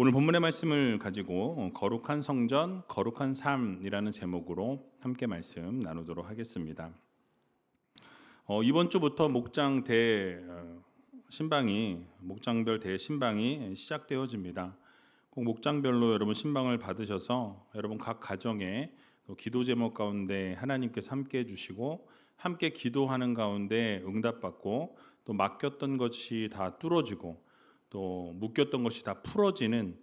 오늘 본문의 말씀을 가지고 거룩한 성전, 거룩한 삶이라는 제목으로 함께 말씀 나누도록 하겠습니다. 이번 주부터 목장별 대 신방이 시작되어집니다. 꼭 목장별로 여러분 신방을 받으셔서 여러분 각 가정에 또 기도 제목 가운데 하나님께서 함께 해주시고 함께 기도하는 가운데 응답받고 또 맡겼던 것이 다 뚫어지고 또 묶였던 것이 다 풀어지는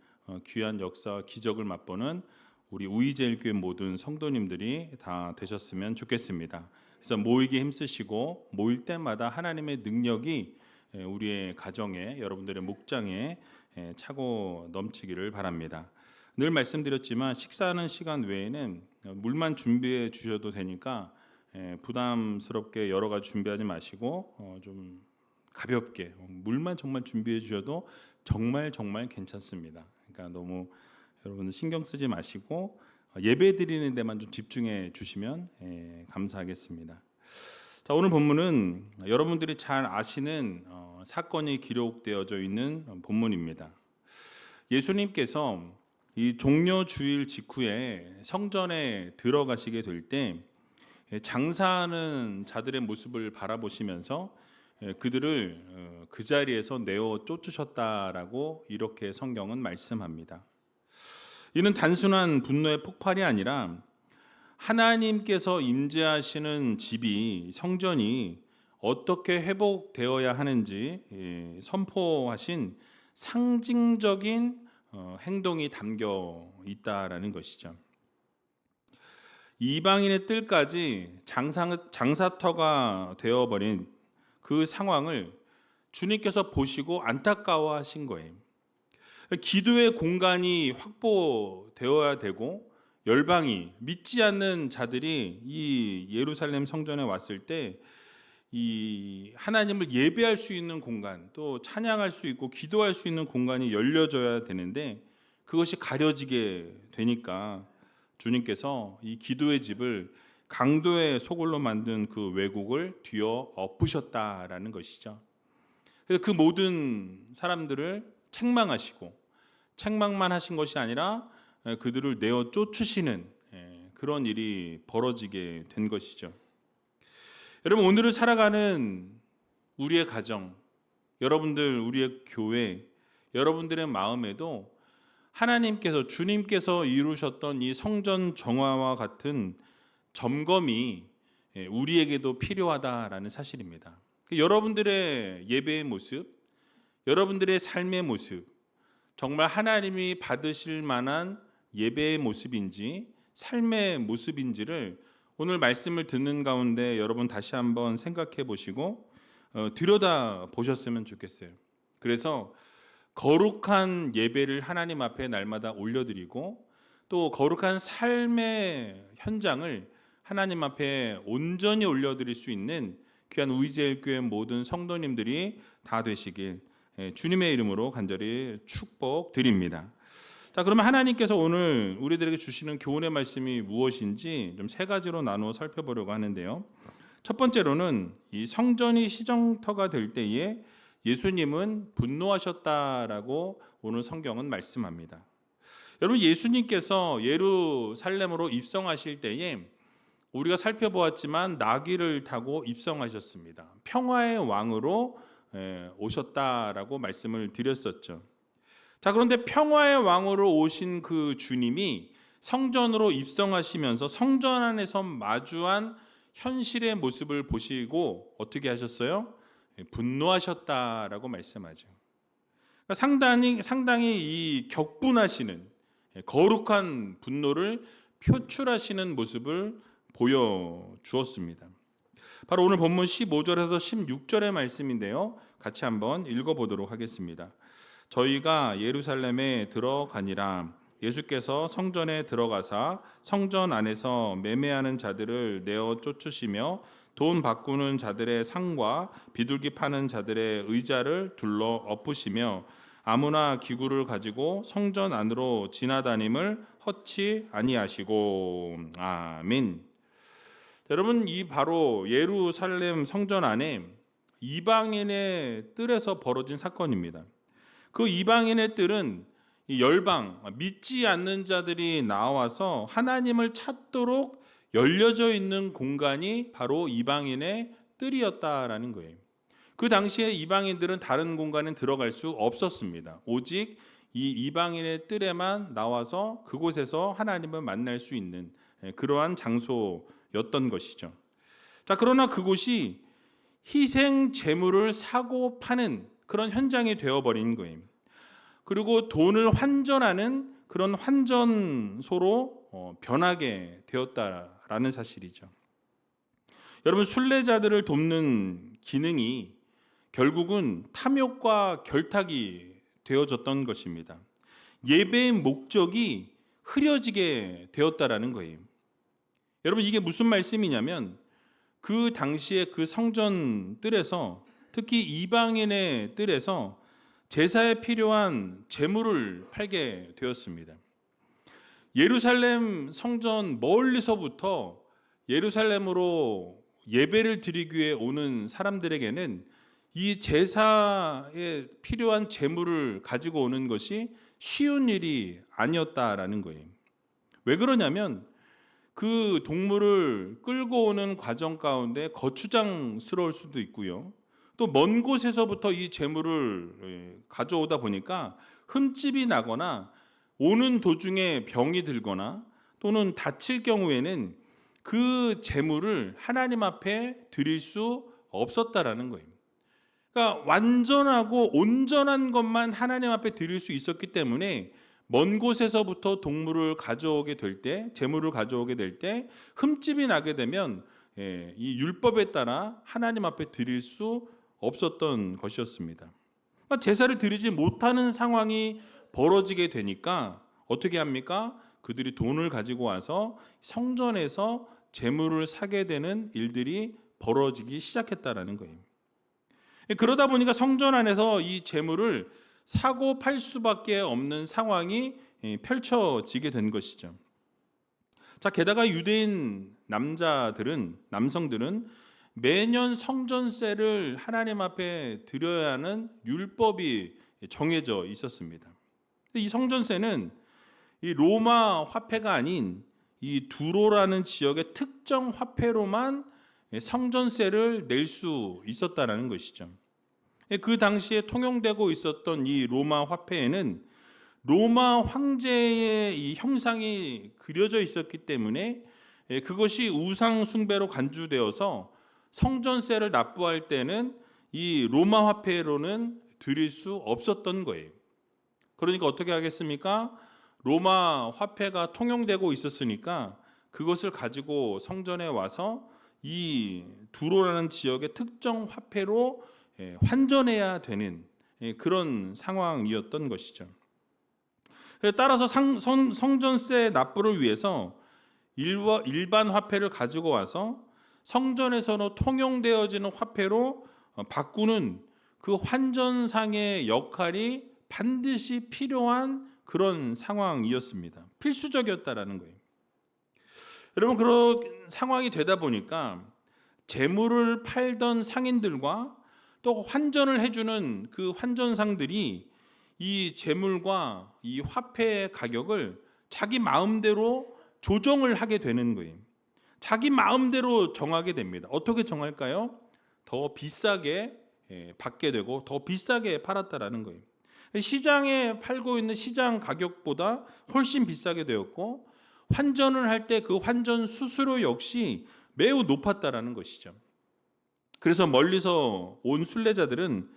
귀한 역사와 기적을 맛보는 우리 우이제일교회 모든 성도님들이 다 되셨으면 좋겠습니다. 그래서 모이기 힘쓰시고 모일 때마다 하나님의 능력이 우리의 가정에, 여러분들의 목장에 차고 넘치기를 바랍니다. 늘 말씀드렸지만 식사하는 시간 외에는 물만 준비해 주셔도 되니까 부담스럽게 여러 가지 준비하지 마시고 좀 가볍게 물만 정말 준비해 주셔도 정말 괜찮습니다. 그러니까 너무 여러분들 신경 쓰지 마시고 예배 드리는 데만 좀 집중해 주시면 감사하겠습니다. 자, 오늘 본문은 여러분들이 잘 아시는 사건이 기록되어져 있는 본문입니다. 예수님께서 이 종려 주일 직후에 성전에 들어가시게 될 때 장사하는 자들의 모습을 바라보시면서 그들을 그 자리에서 내어 쫓으셨다라고 이렇게 성경은 말씀합니다. 이는 단순한 분노의 폭발이 아니라 하나님께서 임재하시는 집이, 성전이 어떻게 회복되어야 하는지 선포하신 상징적인 행동이 담겨 있다라는 것이죠. 이방인의 뜰까지 장사터가 되어버린 그 상황을 주님께서 보시고 안타까워하신 거예요. 기도의 공간이 확보되어야 되고 열방이, 믿지 않는 자들이 이 예루살렘 성전에 왔을 때 이 하나님을 예배할 수 있는 공간, 또 찬양할 수 있고 기도할 수 있는 공간이 열려져야 되는데 그것이 가려지게 되니까 주님께서 이 기도의 집을 강도의 소굴로 만든 그 왜곡을 뒤어 엎으셨다라는 것이죠. 그래서 그 모든 사람들을 책망하시고, 책망만 하신 것이 아니라 그들을 내어 쫓으시는 그런 일이 벌어지게 된 것이죠. 여러분, 오늘을 살아가는 우리의 가정, 여러분들 우리의 교회, 여러분들의 마음에도 하나님께서, 주님께서 이루셨던 이 성전 정화와 같은 점검이 우리에게도 필요하다라는 사실입니다. 여러분들의 예배의 모습, 여러분들의 삶의 모습, 정말 하나님이 받으실 만한 예배의 모습인지 삶의 모습인지를 오늘 말씀을 듣는 가운데 여러분 다시 한번 생각해 보시고 들여다 보셨으면 좋겠어요. 그래서 거룩한 예배를 하나님 앞에 날마다 올려드리고 또 거룩한 삶의 현장을 하나님 앞에 온전히 올려드릴 수 있는 귀한 우이제일교회 모든 성도님들이 다 되시길 주님의 이름으로 간절히 축복드립니다. 자, 그러면 하나님께서 오늘 우리들에게 주시는 교훈의 말씀이 무엇인지 좀 세 가지로 나누어 살펴보려고 하는데요. 첫 번째로는 이 성전이 시정터가 될 때에 예수님은 분노하셨다라고 오늘 성경은 말씀합니다. 여러분, 예수님께서 예루살렘으로 입성하실 때에 우리가 살펴보았지만 나귀를 타고 입성하셨습니다. 평화의 왕으로 오셨다라고 말씀을 드렸었죠. 자, 그런데 평화의 왕으로 오신 그 주님이 성전으로 입성하시면서 성전 안에서 마주한 현실의 모습을 보시고 어떻게 하셨어요? 분노하셨다라고 말씀하죠. 그러니까 상당히 이 격분하시는 거룩한 분노를 표출하시는 모습을 보여주었습니다. 바로 오늘 본문 15절에서 16절의 말씀인데요. 같이 한번 읽어보도록 하겠습니다. 저희가 예루살렘에 들어가니라. 예수께서 성전에 들어가사 성전 안에서 매매하는 자들을 내어 쫓으시며 돈 바꾸는 자들의 상과 비둘기 파는 자들의 의자를 둘러 엎으시며 아무나 기구를 가지고 성전 안으로 지나다님을 허치 아니하시고. 아멘. 여러분, 이 바로 예루살렘 성전 안에 이방인의 뜰에서 벌어진 사건입니다. 그 이방인의 뜰은 이 열방, 믿지 않는 자들이 나와서 하나님을 찾도록 열려져 있는 공간이 바로 이방인의 뜰이었다라는 거예요. 그 당시에 이방인들은 다른 공간에 들어갈 수 없었습니다. 오직 이 이방인의 뜰에만 나와서 그곳에서 하나님을 만날 수 있는 그러한 장소였던 것이죠. 자, 그러나 그곳이 희생 제물을 사고 파는 그런 현장이 되어버린 거예요. 그리고 돈을 환전하는 그런 환전소로 변하게 되었다라는 사실이죠. 여러분, 순례자들을 돕는 기능이 결국은 탐욕과 결탁이 되어졌던 것입니다. 예배의 목적이 흐려지게 되었다라는 거예요. 여러분, 이게 무슨 말씀이냐면 그 당시에 그 성전 뜰에서, 특히 이방인의 뜰에서 제사에 필요한 제물을 팔게 되었습니다. 예루살렘 성전 멀리서부터 예루살렘으로 예배를 드리기 위해 오는 사람들에게는 이 제사에 필요한 제물을 가지고 오는 것이 쉬운 일이 아니었다라는 거예요. 왜 그러냐면 그 동물을 끌고 오는 과정 가운데 거추장스러울 수도 있고요. 또 먼 곳에서부터 이 제물을 가져오다 보니까 흠집이 나거나 오는 도중에 병이 들거나 또는 다칠 경우에는 그 제물을 하나님 앞에 드릴 수 없었다라는 거예요. 그러니까 완전하고 온전한 것만 하나님 앞에 드릴 수 있었기 때문에 먼 곳에서부터 동물을 가져오게 될 때, 제물을 가져오게 될 때 흠집이 나게 되면 이 율법에 따라 하나님 앞에 드릴 수 없었던 것이었습니다. 그러니까 제사를 드리지 못하는 상황이 벌어지게 되니까 어떻게 합니까? 그들이 돈을 가지고 와서 성전에서 제물을 사게 되는 일들이 벌어지기 시작했다라는 거예요. 그러다 보니까 성전 안에서 이 제물을 사고 팔 수밖에 없는 상황이 펼쳐지게 된 것이죠. 자, 게다가 유대인 남성들은 매년 성전세를 하나님 앞에 드려야 하는 율법이 정해져 있었습니다. 이 성전세는 이 로마 화폐가 아닌 이 두로라는 지역의 특정 화폐로만 성전세를 낼 수 있었다라는 것이죠. 그 당시에 통용되고 있었던 이 로마 화폐에는 로마 황제의 이 형상이 그려져 있었기 때문에 그것이 우상 숭배로 간주되어서 성전세를 납부할 때는 이 로마 화폐로는 드릴 수 없었던 거예요. 그러니까 어떻게 하겠습니까? 로마 화폐가 통용되고 있었으니까 그것을 가지고 성전에 와서 이 두로라는 지역의 특정 화폐로 환전해야 되는 그런 상황이었던 것이죠. 따라서 성전세 납부를 위해서 일반 화폐를 가지고 와서 성전에서는 통용되어지는 화폐로 바꾸는 그 환전상의 역할이 반드시 필요한 그런 상황이었습니다. 필수적이었다라는 거예요. 여러분, 그런 상황이 되다 보니까 재물을 팔던 상인들과 또 환전을 해주는 그 환전상들이 이 재물과 이 화폐의 가격을 자기 마음대로 조정을 하게 되는 거예요. 자기 마음대로 정하게 됩니다. 어떻게 정할까요? 더 비싸게 받게 되고 더 비싸게 팔았다라는 거예요. 시장에 팔고 있는 시장 가격보다 훨씬 비싸게 되었고, 환전을 할 때 그 환전 수수료 역시 매우 높았다라는 것이죠. 그래서 멀리서 온 순례자들은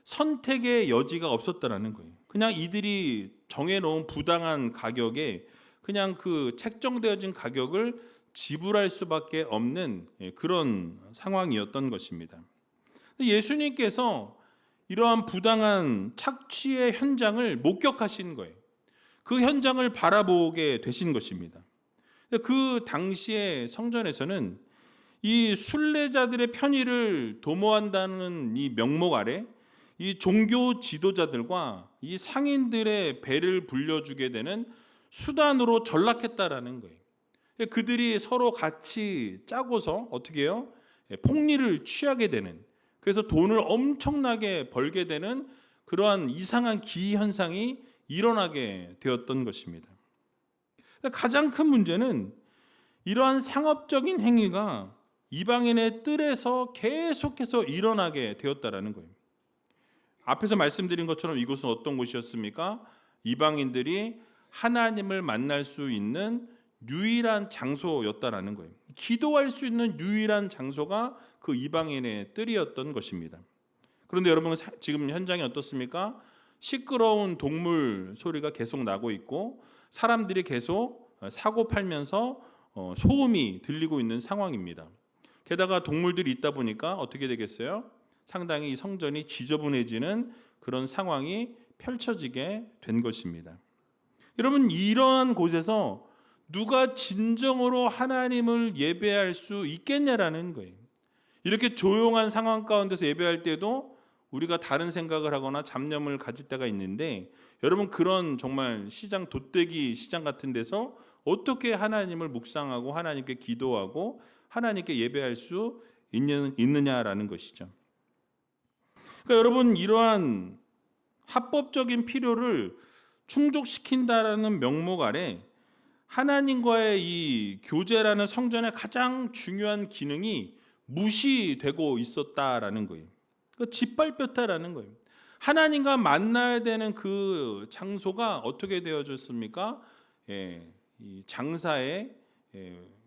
선택의 여지가 없었다라는 거예요. 그냥 이들이 정해놓은 부당한 가격에 그냥 그 책정되어진 가격을 지불할 수밖에 없는 그런 상황이었던 것입니다. 예수님께서 이러한 부당한 착취의 현장을 목격하신 거예요. 그 현장을 바라보게 되신 것입니다. 그 당시에 성전에서는 이 순례자들의 편의를 도모한다는 이 명목 아래 이 종교 지도자들과 이 상인들의 배를 불려주게 되는 수단으로 전락했다라는 거예요. 그들이 서로 같이 짜고서 어떻게 해요? 폭리를 취하게 되는, 그래서 돈을 엄청나게 벌게 되는 그러한 이상한 기현상이 일어나게 되었던 것입니다. 가장 큰 문제는 이러한 상업적인 행위가 이방인의 뜰에서 계속해서 일어나게 되었다라는 거예요. 앞에서 말씀드린 것처럼 이곳은 어떤 곳이었습니까? 이방인들이 하나님을 만날 수 있는 유일한 장소였다라는 거예요. 기도할 수 있는 유일한 장소가 그 이방인의 뜰이었던 것입니다. 그런데 여러분, 지금 현장이 어떻습니까? 시끄러운 동물 소리가 계속 나고 있고 사람들이 계속 사고 팔면서 소음이 들리고 있는 상황입니다. 게다가 동물들이 있다 보니까 어떻게 되겠어요? 상당히 이 성전이 지저분해지는 그런 상황이 펼쳐지게 된 것입니다. 여러분, 이러한 곳에서 누가 진정으로 하나님을 예배할 수 있겠냐라는 거예요. 이렇게 조용한 상황 가운데서 예배할 때도 우리가 다른 생각을 하거나 잡념을 가질 때가 있는데, 여러분, 그런 정말 시장, 돗대기 시장 같은 데서 어떻게 하나님을 묵상하고 하나님께 기도하고 하나님께 예배할 수 있느냐라는 것이죠. 그러니까 여러분, 이러한 합법적인 필요를 충족시킨다라는 명목 아래 하나님과의 이 교제라는 성전의 가장 중요한 기능이 무시되고 있었다라는 거예요. 짓밟혔다라는 거예요. 하나님과 만나야 되는 그 장소가 어떻게 되어졌습니까? 이 장사의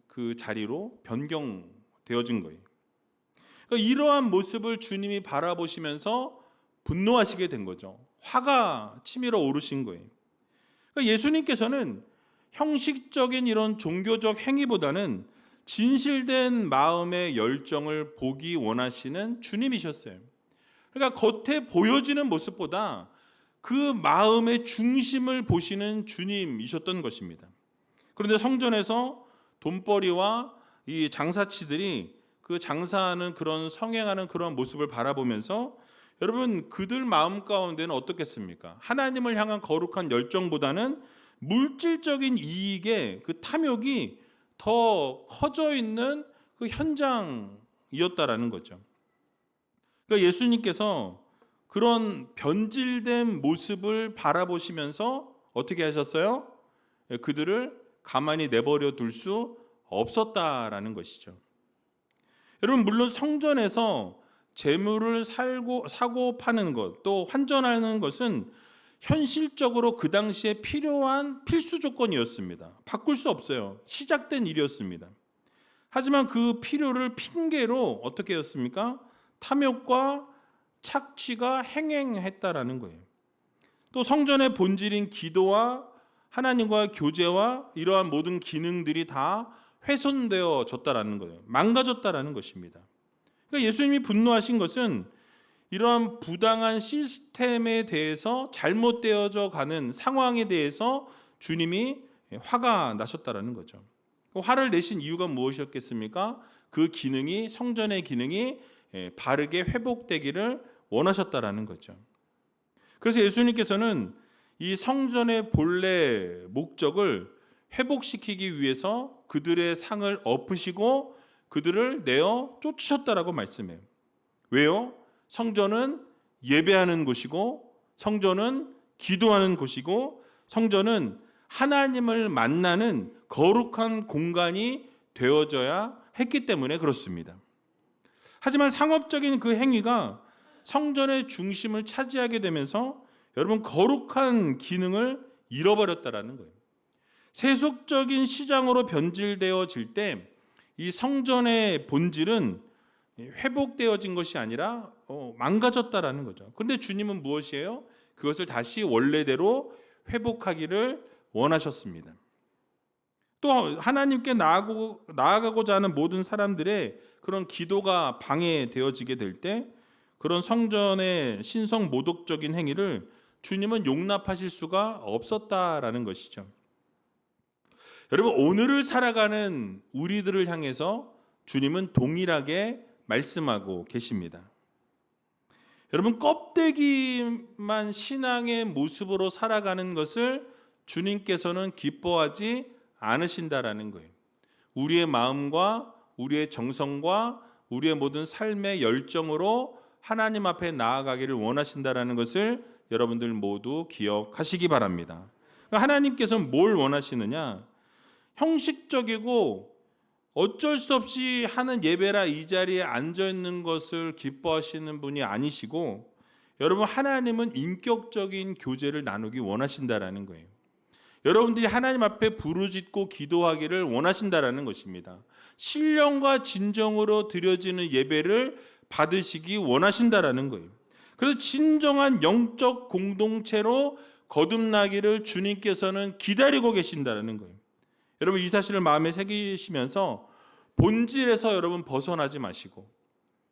그 자리로 변경되어진 거예요. 그러니까 이러한 모습을 주님이 바라보시면서 분노하시게 된 거죠. 화가 치밀어 오르신 거예요. 그러니까 예수님께서는 형식적인 이런 종교적 행위보다는 진실된 마음의 열정을 보기 원하시는 주님이셨어요. 그러니까 겉에 보여지는 모습보다 그 마음의 중심을 보시는 주님이셨던 것입니다. 그런데 성전에서 돈벌이와 이 장사치들이 그 장사하는 그런 성행하는 그런 모습을 바라보면서 여러분, 그들 마음 가운데는 어떻겠습니까? 하나님을 향한 거룩한 열정보다는 물질적인 이익의 그 탐욕이 더 커져 있는 그 현장이었다라는 거죠. 그러니까 예수님께서 그런 변질된 모습을 바라보시면서 어떻게 하셨어요? 그들을 가만히 내버려 둘 수 없었다라는 것이죠. 여러분, 물론 성전에서 재물을 사고 파는 것, 또 환전하는 것은 현실적으로 그 당시에 필요한 필수 조건이었습니다. 바꿀 수 없어요. 시작된 일이었습니다. 하지만 그 필요를 핑계로 어떻게 했습니까? 탐욕과 착취가 행행했다라는 거예요. 또 성전의 본질인 기도와 하나님과의 교제와 이러한 모든 기능들이 다 훼손되어졌다라는 거예요. 망가졌다라는 것입니다. 그러니까 예수님이 분노하신 것은 이러한 부당한 시스템에 대해서 잘못되어져 가는 상황에 대해서 주님이 화가 나셨다라는 거죠. 화를 내신 이유가 무엇이었겠습니까? 그 기능이, 성전의 기능이 바르게 회복되기를 원하셨다라는 거죠. 그래서 예수님께서는 이 성전의 본래 목적을 회복시키기 위해서 그들의 상을 엎으시고 그들을 내어 쫓으셨다라고 말씀해요. 왜요? 성전은 예배하는 곳이고 성전은 기도하는 곳이고 성전은 하나님을 만나는 거룩한 공간이 되어져야 했기 때문에 그렇습니다. 하지만 상업적인 그 행위가 성전의 중심을 차지하게 되면서 여러분, 거룩한 기능을 잃어버렸다라는 거예요. 세속적인 시장으로 변질되어질 때 이 성전의 본질은 회복되어진 것이 아니라 망가졌다라는 거죠. 그런데 주님은 무엇이에요? 그것을 다시 원래대로 회복하기를 원하셨습니다. 또 하나님께 나아가고자 하는 모든 사람들의 그런 기도가 방해되어지게 될 때 그런 성전의 신성 모독적인 행위를 주님은 용납하실 수가 없었다라는 것이죠. 여러분, 오늘을 살아가는 우리들을 향해서 주님은 동일하게 말씀하고 계십니다. 여러분, 껍데기만 신앙의 모습으로 살아가는 것을 주님께서는 기뻐하지 않으신다라는 거예요. 우리의 마음과 우리의 정성과 우리의 모든 삶의 열정으로 하나님 앞에 나아가기를 원하신다라는 것을 여러분들 모두 기억하시기 바랍니다. 하나님께서는 뭘 원하시느냐? 형식적이고 어쩔 수 없이 하는 예배라 이 자리에 앉아 있는 것을 기뻐하시는 분이 아니시고, 여러분, 하나님은 인격적인 교제를 나누기 원하신다라는 거예요. 여러분들이 하나님 앞에 부르짖고 기도하기를 원하신다라는 것입니다. 신령과 진정으로 드려지는 예배를 받으시기 원하신다라는 거예요. 그래서 진정한 영적 공동체로 거듭나기를 주님께서는 기다리고 계신다라는 거예요. 여러분, 이 사실을 마음에 새기시면서 본질에서 여러분 벗어나지 마시고,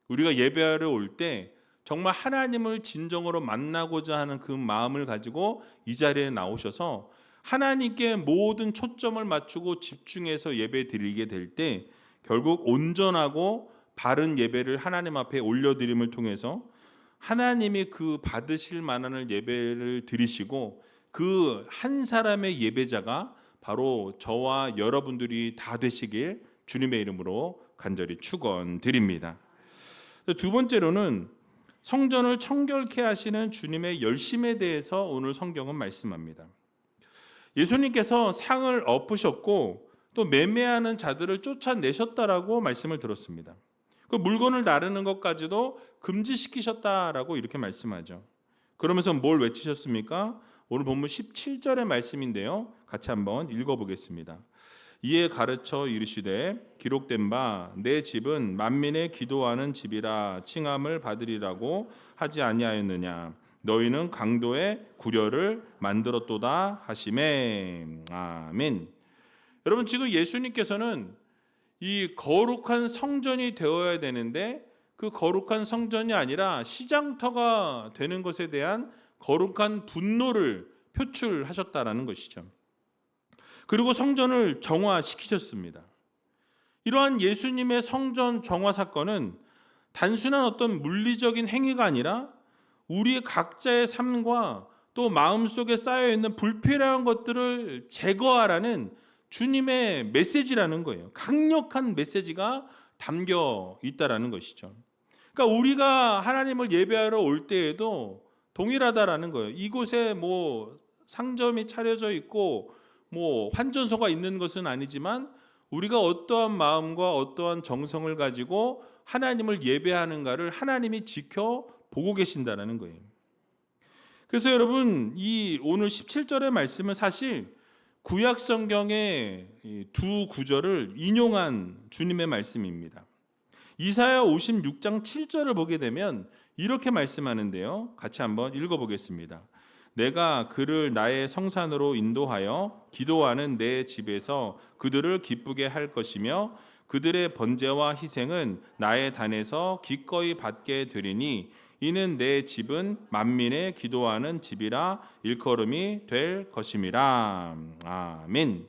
우리가 예배하러 올 때 정말 하나님을 진정으로 만나고자 하는 그 마음을 가지고 이 자리에 나오셔서 하나님께 모든 초점을 맞추고 집중해서 예배 드리게 될 때 결국 온전하고 바른 예배를 하나님 앞에 올려드림을 통해서 하나님이 그 받으실 만한 예배를 드리시고, 그 한 사람의 예배자가 바로 저와 여러분들이 다 되시길 주님의 이름으로 간절히 축원드립니다. 두 번째로는 성전을 청결케 하시는 주님의 열심에 대해서 오늘 성경은 말씀합니다. 예수님께서 상을 엎으셨고 또 매매하는 자들을 쫓아내셨다라고 말씀을 들었습니다. 그 물건을 나르는 것까지도 금지시키셨다라고 이렇게 말씀하죠. 그러면서 뭘 외치셨습니까? 오늘 본문 17절의 말씀인데요. 같이 한번 읽어보겠습니다. 이에 가르쳐 이르시되 기록된 바 내 집은 만민의 기도하는 집이라 칭함을 받으리라고 하지 아니하였느냐. 너희는 강도의 구려를 만들었도다 하시매. 아멘. 여러분, 지금 예수님께서는 이 거룩한 성전이 되어야 되는데 그 거룩한 성전이 아니라 시장터가 되는 것에 대한 거룩한 분노를 표출하셨다라는 것이죠. 그리고 성전을 정화시키셨습니다. 이러한 예수님의 성전 정화 사건은 단순한 어떤 물리적인 행위가 아니라 우리 각자의 삶과 또 마음속에 쌓여있는 불필요한 것들을 제거하라는 주님의 메시지라는 거예요. 강력한 메시지가 담겨 있다라는 것이죠. 그러니까 우리가 하나님을 예배하러 올 때에도 동일하다라는 거예요. 이곳에 뭐 상점이 차려져 있고 뭐 환전소가 있는 것은 아니지만 우리가 어떠한 마음과 어떠한 정성을 가지고 하나님을 예배하는가를 하나님이 지켜보고 계신다는 거예요. 그래서 여러분, 이 오늘 17절의 말씀은 사실 구약 성경의 두 구절을 인용한 주님의 말씀입니다. 이사야 56장 7절을 보게 되면 이렇게 말씀하는데요. 같이 한번 읽어보겠습니다. 내가 그를 나의 성산으로 인도하여 기도하는 내 집에서 그들을 기쁘게 할 것이며 그들의 번제와 희생은 나의 단에서 기꺼이 받게 되리니 이는 내 집은 만민의 기도하는 집이라 일컬음이 될 것임이라. 아멘.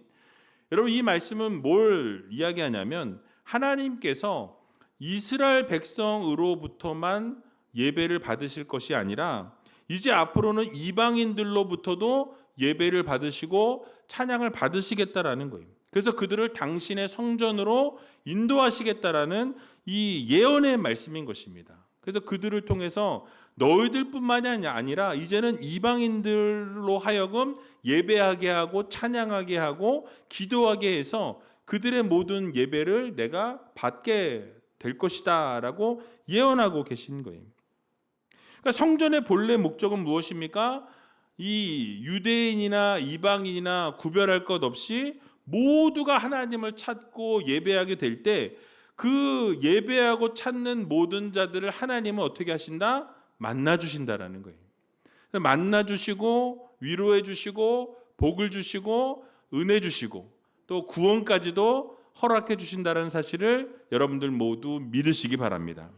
여러분, 이 말씀은 뭘 이야기하냐면 하나님께서 이스라엘 백성으로부터만 예배를 받으실 것이 아니라 이제 앞으로는 이방인들로부터도 예배를 받으시고 찬양을 받으시겠다라는 거예요. 그래서 그들을 당신의 성전으로 인도하시겠다라는 이 예언의 말씀인 것입니다. 그래서 그들을 통해서 너희들뿐만이 아니라 이제는 이방인들로 하여금 예배하게 하고 찬양하게 하고 기도하게 해서 그들의 모든 예배를 내가 받게 될 것이다 라고 예언하고 계신 거예요. 그러니까 성전의 본래 목적은 무엇입니까? 이 유대인이나 이방인이나 구별할 것 없이 모두가 하나님을 찾고 예배하게 될 때 그 예배하고 찾는 모든 자들을 하나님은 어떻게 하신다? 만나 주신다라는 거예요. 만나 주시고 위로해 주시고 복을 주시고 은혜 주시고 또 구원까지도 허락해 주신다는 사실을 여러분들 모두 믿으시기 바랍니다.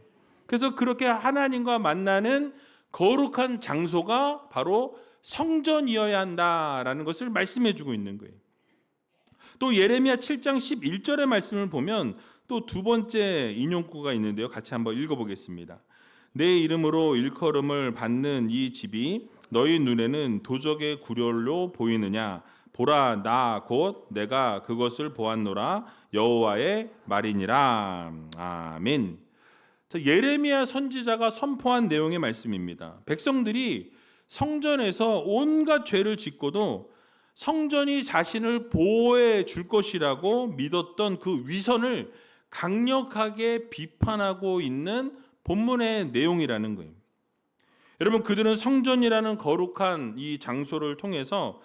그래서 그렇게 하나님과 만나는 거룩한 장소가 바로 성전이어야 한다라는 것을 말씀해 주고 있는 거예요. 또 예레미야 7장 11절의 말씀을 보면 또 두 번째 인용구가 있는데요. 같이 한번 읽어보겠습니다. 내 이름으로 일컬음을 받는 이 집이 너희 눈에는 도적의 구렬로 보이느냐? 보라, 나 곧 내가 그것을 보았노라. 여호와의 말이니라. 아멘. 예레미야 선지자가 선포한 내용의 말씀입니다. 백성들이 성전에서 온갖 죄를 짓고도 성전이 자신을 보호해 줄 것이라고 믿었던 그 위선을 강력하게 비판하고 있는 본문의 내용이라는 거예요. 여러분, 그들은 성전이라는 거룩한 이 장소를 통해서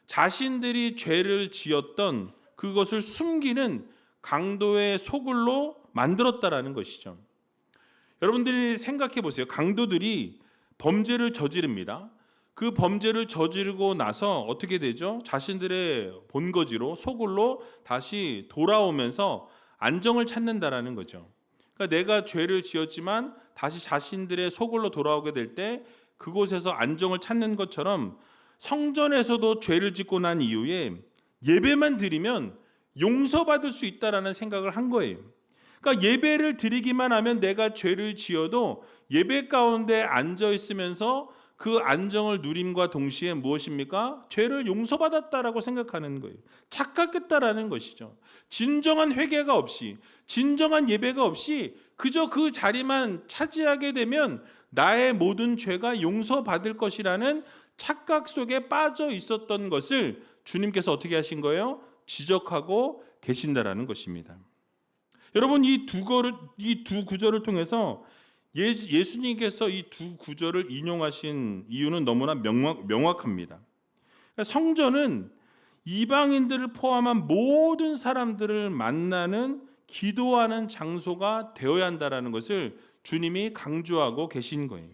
자신들이 죄를 지었던 그것을 숨기는 강도의 소굴로 만들었다라는 것이죠. 여러분들이 생각해 보세요. 강도들이 범죄를 저지릅니다. 그 범죄를 저지르고 나서 어떻게 되죠? 자신들의 본거지로 소굴로 다시 돌아오면서 안정을 찾는다라는 거죠. 그러니까 내가 죄를 지었지만 다시 자신들의 소굴로 돌아오게 될 때 그곳에서 안정을 찾는 것처럼 성전에서도 죄를 짓고 난 이후에 예배만 드리면 용서받을 수 있다라는 생각을 한 거예요. 그러니까 예배를 드리기만 하면 내가 죄를 지어도 예배 가운데 앉아 있으면서 그 안정을 누림과 동시에 무엇입니까? 죄를 용서받았다라고 생각하는 거예요. 착각했다라는 것이죠. 진정한 회개가 없이, 진정한 예배가 없이 그저 그 자리만 차지하게 되면 나의 모든 죄가 용서받을 것이라는 착각 속에 빠져 있었던 것을 주님께서 어떻게 하신 거예요? 지적하고 계신다라는 것입니다. 여러분, 이 두 구절을 통해서 예수님께서 이 두 구절을 인용하신 이유는 너무나 명확합니다. 성전은 이방인들을 포함한 모든 사람들을 만나는 기도하는 장소가 되어야 한다는 것을 주님이 강조하고 계신 거예요.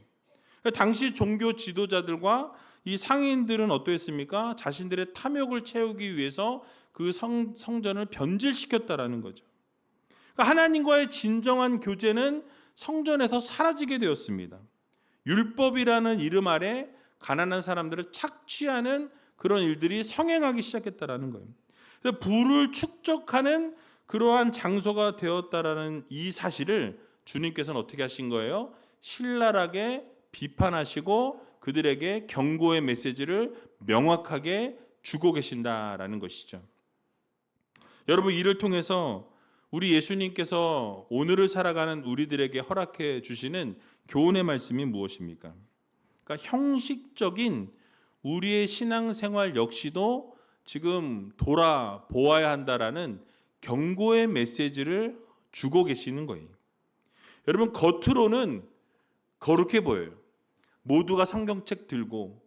당시 종교 지도자들과 이 상인들은 어떠했습니까? 자신들의 탐욕을 채우기 위해서 그 성전을 변질시켰다라는 거죠. 하나님과의 진정한 교제는 성전에서 사라지게 되었습니다. 율법이라는 이름 아래 가난한 사람들을 착취하는 그런 일들이 성행하기 시작했다라는 거예요. 그래서 부를 축적하는 그러한 장소가 되었다라는 이 사실을 주님께서는 어떻게 하신 거예요? 신랄하게 비판하시고 그들에게 경고의 메시지를 명확하게 주고 계신다라는 것이죠. 여러분, 이를 통해서 우리 예수님께서 오늘을 살아가는 우리들에게 허락해 주시는 교훈의 말씀이 무엇입니까? 그러니까 형식적인 우리의 신앙생활 역시도 지금 돌아보아야 한다라는 경고의 메시지를 주고 계시는 거예요. 여러분, 겉으로는 거룩해 보여요. 모두가 성경책 들고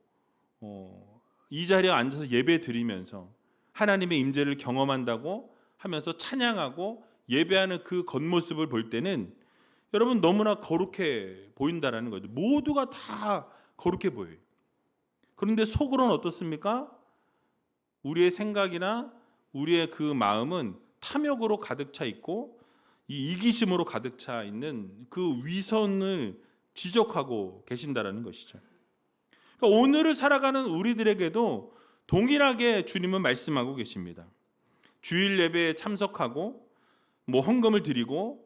이 자리에 앉아서 예배 드리면서 하나님의 임재를 경험한다고 하면서 찬양하고 예배하는 그 겉모습을 볼 때는 여러분 너무나 거룩해 보인다라는 거죠. 모두가 다 거룩해 보여요. 그런데 속으로는 어떻습니까? 우리의 생각이나 우리의 그 마음은 탐욕으로 가득 차 있고 이 이기심으로 가득 차 있는 그 위선을 지적하고 계신다라는 것이죠. 그러니까 오늘을 살아가는 우리들에게도 동일하게 주님은 말씀하고 계십니다. 주일 예배에 참석하고 헌금을 드리고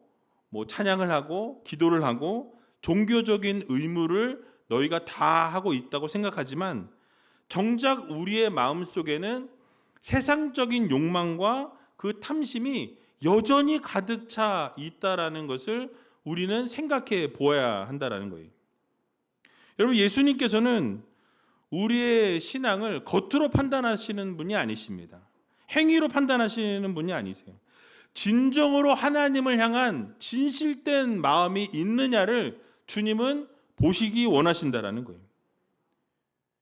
찬양을 하고 기도를 하고 종교적인 의무를 너희가 다 하고 있다고 생각하지만 정작 우리의 마음속에는 세상적인 욕망과 그 탐심이 여전히 가득 차 있다라는 것을 우리는 생각해 보아야 한다라는 거예요. 여러분, 예수님께서는 우리의 신앙을 겉으로 판단하시는 분이 아니십니다. 행위로 판단하시는 분이 아니세요. 진정으로 하나님을 향한 진실된 마음이 있느냐를 주님은 보시기 원하신다라는 거예요.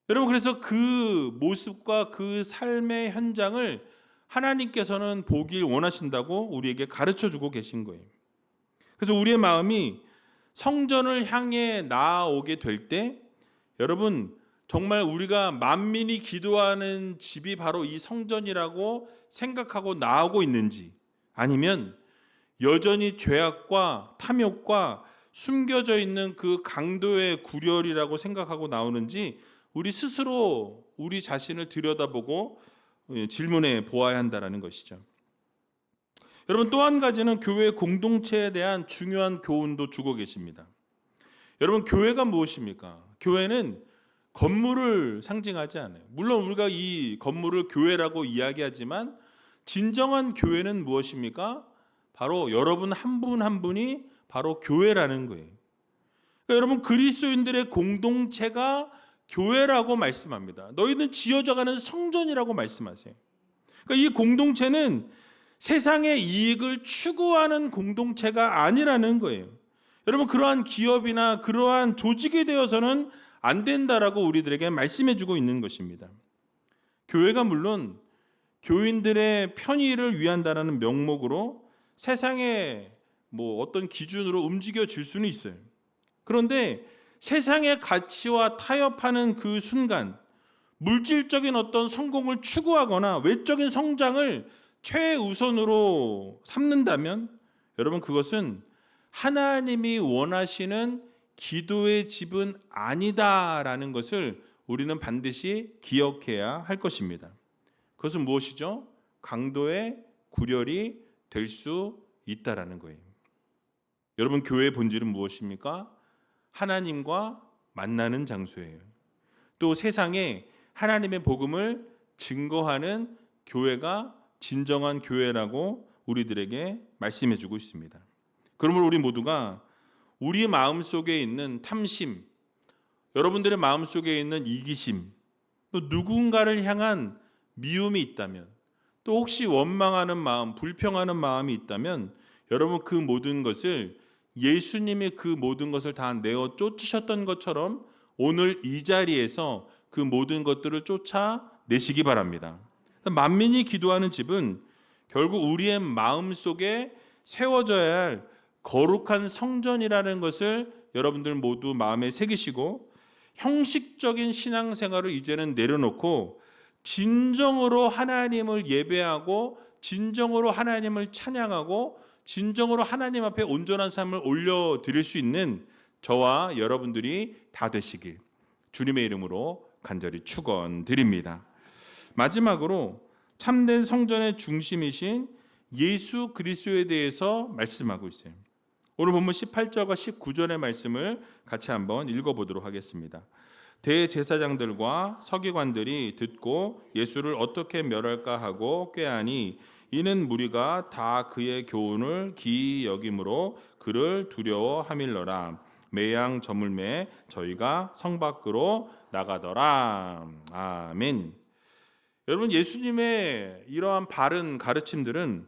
여러분, 그래서 그 모습과 그 삶의 현장을 하나님께서는 보길 원하신다고 우리에게 가르쳐 주고 계신 거예요. 그래서 우리의 마음이 성전을 향해 나아오게 될 때 여러분, 정말 우리가 만민이 기도하는 집이 바로 이 성전이라고 생각하고 나오고 있는지, 아니면 여전히 죄악과 탐욕과 숨겨져 있는 그 강도의 구렬이라고 생각하고 나오는지 우리 스스로 우리 자신을 들여다보고 질문해 보아야 한다는 것이죠. 여러분, 또 한 가지는 교회 공동체에 대한 중요한 교훈도 주고 계십니다. 여러분, 교회가 무엇입니까? 교회는 건물을 상징하지 않아요. 물론 우리가 이 건물을 교회라고 이야기하지만 진정한 교회는 무엇입니까? 바로 여러분 한 분 한 분이 바로 교회라는 거예요. 그러니까 여러분, 그리스도인들의 공동체가 교회라고 말씀합니다. 너희는 지어져가는 성전이라고 말씀하세요. 그러니까 이 공동체는 세상의 이익을 추구하는 공동체가 아니라는 거예요. 여러분, 그러한 기업이나 그러한 조직이 되어서는 안 된다라고 우리들에게 말씀해주고 있는 것입니다. 교회가 물론 교인들의 편의를 위한다라는 명목으로 세상의 어떤 기준으로 움직여질 수는 있어요. 그런데 세상의 가치와 타협하는 그 순간, 물질적인 어떤 성공을 추구하거나 외적인 성장을 최우선으로 삼는다면 여러분, 그것은 하나님이 원하시는 기도의 집은 아니다라는 것을 우리는 반드시 기억해야 할 것입니다. 그것은 무엇이죠? 강도의 구렬이 될 수 있다라는 거예요. 여러분, 교회의 본질은 무엇입니까? 하나님과 만나는 장소예요. 또 세상에 하나님의 복음을 증거하는 교회가 진정한 교회라고 우리들에게 말씀해주고 있습니다. 그러므로 우리 모두가 우리 마음속에 있는 탐심, 여러분들의 마음속에 있는 이기심, 또 누군가를 향한 미움이 있다면, 또 혹시 원망하는 마음, 불평하는 마음이 있다면 여러분, 그 모든 것을 예수님이 그 모든 것을 다 내어 쫓으셨던 것처럼 오늘 이 자리에서 그 모든 것들을 쫓아내시기 바랍니다. 만민이 기도하는 집은 결국 우리의 마음속에 세워져야 할 거룩한 성전이라는 것을 여러분들 모두 마음에 새기시고, 형식적인 신앙생활을 이제는 내려놓고 진정으로 하나님을 예배하고 진정으로 하나님을 찬양하고 진정으로 하나님 앞에 온전한 삶을 올려드릴 수 있는 저와 여러분들이 다 되시길 주님의 이름으로 간절히 축원드립니다. 마지막으로 참된 성전의 중심이신 예수 그리스도에 대해서 말씀하고 있어요. 오늘 본문 18절과 19절의 말씀을 같이 한번 읽어보도록 하겠습니다. 대제사장들과 서기관들이 듣고 예수를 어떻게 멸할까 하고 꾀하니 이는 무리가 다 그의 교훈을 기이 여김으로 그를 두려워하밀러라. 매양 저물매 저희가 성 밖으로 나가더라. 아멘. 여러분, 예수님의 이러한 바른 가르침들은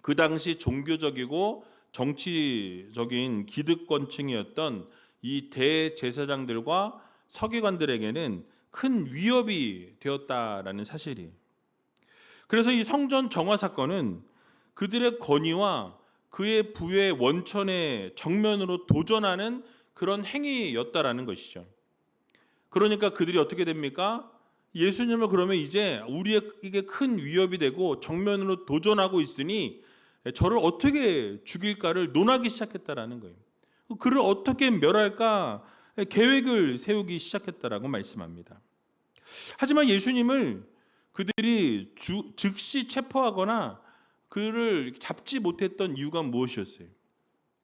그 당시 종교적이고 정치적인 기득권층이었던 이 대제사장들과 서기관들에게는 큰 위협이 되었다라는 사실이. 그래서 이 성전 정화 사건은 그들의 권위와 그의 부의 원천에 정면으로 도전하는 그런 행위였다라는 것이죠. 그러니까 그들이 어떻게 됩니까? 예수님을 그러면 이제 우리에게 큰 위협이 되고 정면으로 도전하고 있으니 저를 어떻게 죽일까를 논하기 시작했다라는 거예요. 그를 어떻게 멸할까 계획을 세우기 시작했다라고 말씀합니다. 하지만 예수님을 그들이 즉시 체포하거나 그를 잡지 못했던 이유가 무엇이었어요?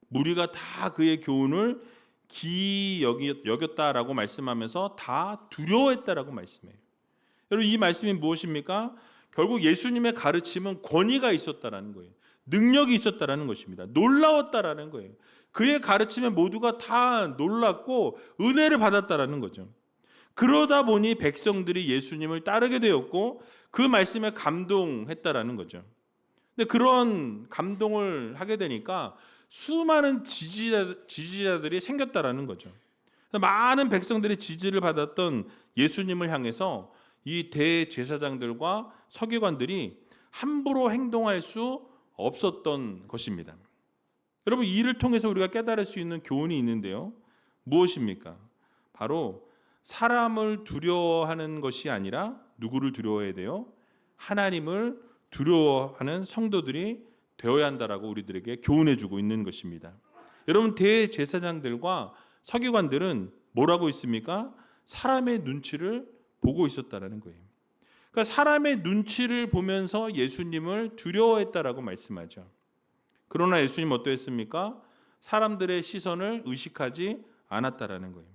무리가 다 그의 교훈을 기이 여겼다라고 말씀하면서 다 두려워했다라고 말씀해요. 여러분, 이 말씀이 무엇입니까? 결국 예수님의 가르침은 권위가 있었다라는 거예요. 능력이 있었다라는 것입니다. 놀라웠다라는 거예요. 그의 가르침에 모두가 다 놀랐고 은혜를 받았다라는 거죠. 그러다 보니 백성들이 예수님을 따르게 되었고 그 말씀에 감동했다라는 거죠. 근데 그런 감동을 하게 되니까 수많은 지지자들이 생겼다라는 거죠. 많은 백성들이 지지를 받았던 예수님을 향해서 이 대제사장들과 서기관들이 함부로 행동할 수 없었던 것입니다. 여러분, 이를 통해서 우리가 깨달을 수 있는 교훈이 있는데요. 무엇입니까? 바로 사람을 두려워하는 것이 아니라 누구를 두려워해야 돼요? 하나님을 두려워하는 성도들이 되어야 한다라고 우리들에게 교훈해주고 있는 것입니다. 여러분, 대제사장들과 서기관들은 뭐라고 있습니까? 사람의 눈치를 보고 있었다라는 거예요. 그러니까 사람의 눈치를 보면서 예수님을 두려워했다라고 말씀하죠. 그러나 예수님 어떠했습니까? 사람들의 시선을 의식하지 않았다라는 거예요.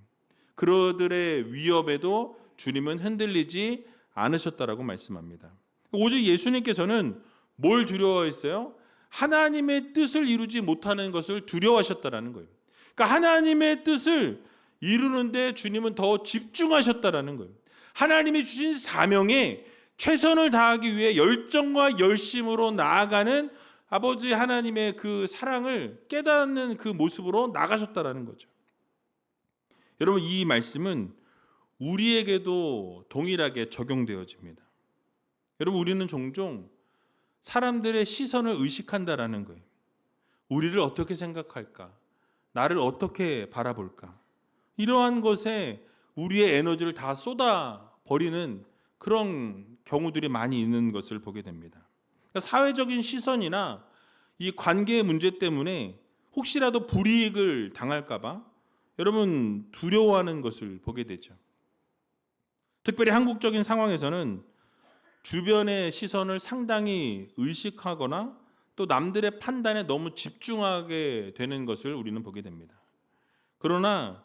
그들의 위협에도 주님은 흔들리지 않으셨다라고 말씀합니다. 오직 예수님께서는 뭘 두려워했어요? 하나님의 뜻을 이루지 못하는 것을 두려워하셨다라는 거예요. 그러니까 하나님의 뜻을 이루는데 주님은 더 집중하셨다라는 거예요. 하나님이 주신 사명에 최선을 다하기 위해 열정과 열심으로 나아가는 아버지 하나님의 그 사랑을 깨닫는 그 모습으로 나가셨다라는 거죠. 여러분, 이 말씀은 우리에게도 동일하게 적용되어집니다. 여러분, 우리는 종종 사람들의 시선을 의식한다라는 거예요. 우리를 어떻게 생각할까? 나를 어떻게 바라볼까? 이러한 것에 우리의 에너지를 다 쏟아버리는 그런 경우들이 많이 있는 것을 보게 됩니다. 그러니까 사회적인 시선이나 이 관계의 문제 때문에 혹시라도 불이익을 당할까 봐 여러분 두려워하는 것을 보게 되죠. 특별히 한국적인 상황에서는 주변의 시선을 상당히 의식하거나 또 남들의 판단에 너무 집중하게 되는 것을 우리는 보게 됩니다. 그러나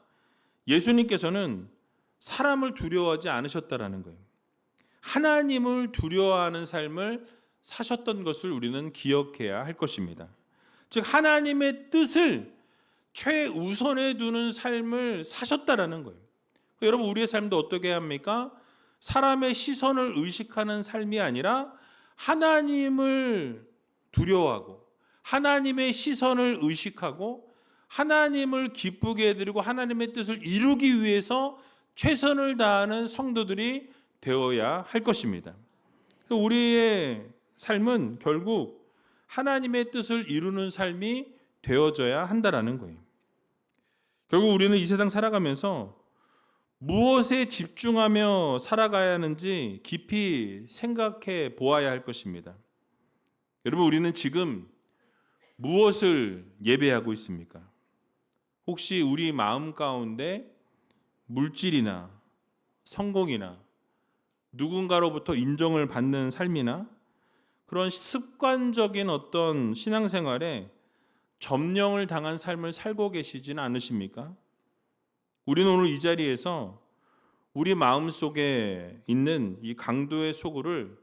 예수님께서는 사람을 두려워하지 않으셨다라는 거예요. 하나님을 두려워하는 삶을 사셨던 것을 우리는 기억해야 할 것입니다. 즉 하나님의 뜻을 최우선에 두는 삶을 사셨다라는 거예요. 여러분, 우리의 삶도 어떻게 합니까? 사람의 시선을 의식하는 삶이 아니라 하나님을 두려워하고 하나님의 시선을 의식하고 하나님을 기쁘게 해드리고 하나님의 뜻을 이루기 위해서 최선을 다하는 성도들이 되어야 할 것입니다. 우리의 삶은 결국 하나님의 뜻을 이루는 삶이 되어져야 한다라는 거예요. 결국 우리는 이 세상 살아가면서 무엇에 집중하며 살아가야 하는지 깊이 생각해 보아야 할 것입니다. 여러분, 우리는 지금 무엇을 예배하고 있습니까? 혹시 우리 마음 가운데 물질이나 성공이나 누군가로부터 인정을 받는 삶이나 그런 습관적인 어떤 신앙생활에 점령을 당한 삶을 살고 계시지는 않으십니까? 우리는 오늘 이 자리에서 우리 마음속에 있는 이 강도의 소굴을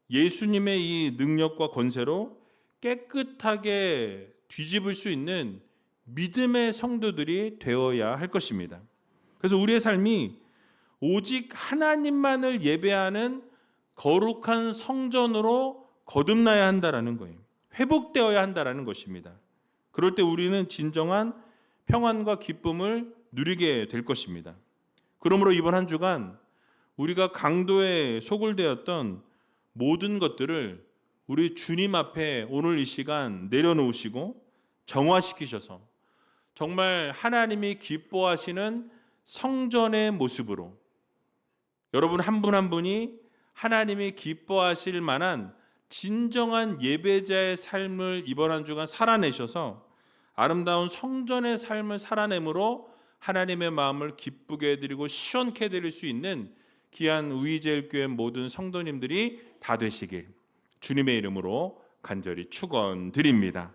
예수님의 이 능력과 권세로 깨끗하게 뒤집을 수 있는 믿음의 성도들이 되어야 할 것입니다. 그래서 우리의 삶이 오직 하나님만을 예배하는 거룩한 성전으로 거듭나야 한다라는 거예요. 회복되어야 한다라는 것입니다. 그럴 때 우리는 진정한 평안과 기쁨을 누리게 될 것입니다. 그러므로 이번 한 주간 우리가 강도에 소굴되었던 모든 것들을 우리 주님 앞에 오늘 이 시간 내려놓으시고 정화시키셔서 정말 하나님이 기뻐하시는 성전의 모습으로 여러분 한 분 한 분이 하나님이 기뻐하실 만한 진정한 예배자의 삶을 이번 한 주간 살아내셔서 아름다운 성전의 삶을 살아내므로 하나님의 마음을 기쁘게 해드리고 시원케 해드릴 수 있는 귀한 우이제일교회 모든 성도님들이 다 되시길 주님의 이름으로 간절히 축원드립니다.